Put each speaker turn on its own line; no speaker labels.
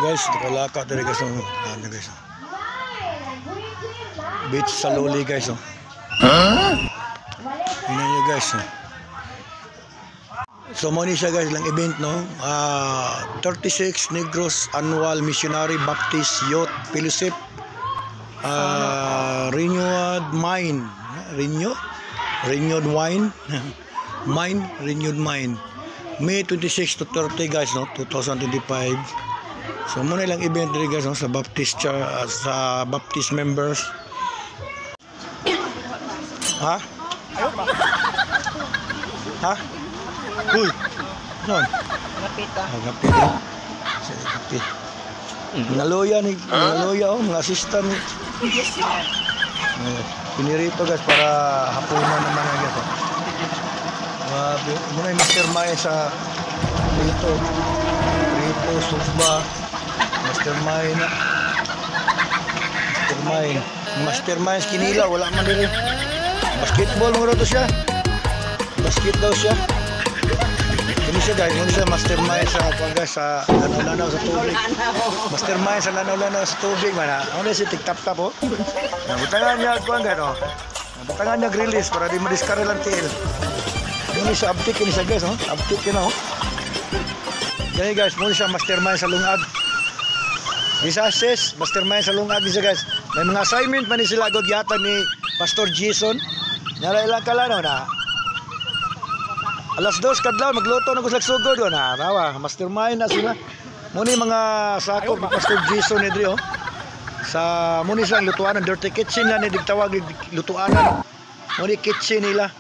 Guys, nakalaka talaga guys. Ano guys. Beach sa Loli guys. Tingnan nyo guys. So muna siya guys lang event no. 36 Negros Annual Missionary Baptist Youth Fellowship. Renewed Mind. Renewed Wine. Renewed Mind. May 26 to 30 guys no, 2025. So muna lang event rin guys no, sa Baptist sa Baptist members. Ha? Ha? Uy. Non.
Kapit ka.
Kapit. Sige kapit. Naloya mga assistant. Pinirito guys para hapunan naman guys. Muna yung mastermind sa Rito, Sugba, mastermind kinila, wala man din. Basketball mo to siya. Basket daw siya. Ini siya guys, ini siya mastermind sa pagka sa lanaw-lanaw sa tubig. Mastermind sa lanaw-lanaw sa tubig man. Ano si TikTok oh. Nabutangan niya kuan gano. Nabutangan niya release para di madiskare lang til. Ini siya update ini siya guys, oh. Update kina oh. Jadi guys, muna siya mastermind sa lungag. Isa assess, mastermind sa lungag siya guys. May mga assignment pa ni sila god yata ni Pastor Jason. Nara ilang kala no na. Alas 2 kadlaw magluto na gusto sugod do na. Rawa, mastermind na sila. Muna mga sakop ni Pastor Jason ni diri oh. Sa muna silang lutuanan, dirty kitchen na ni digtawag lutuanan. Muna kitchen nila.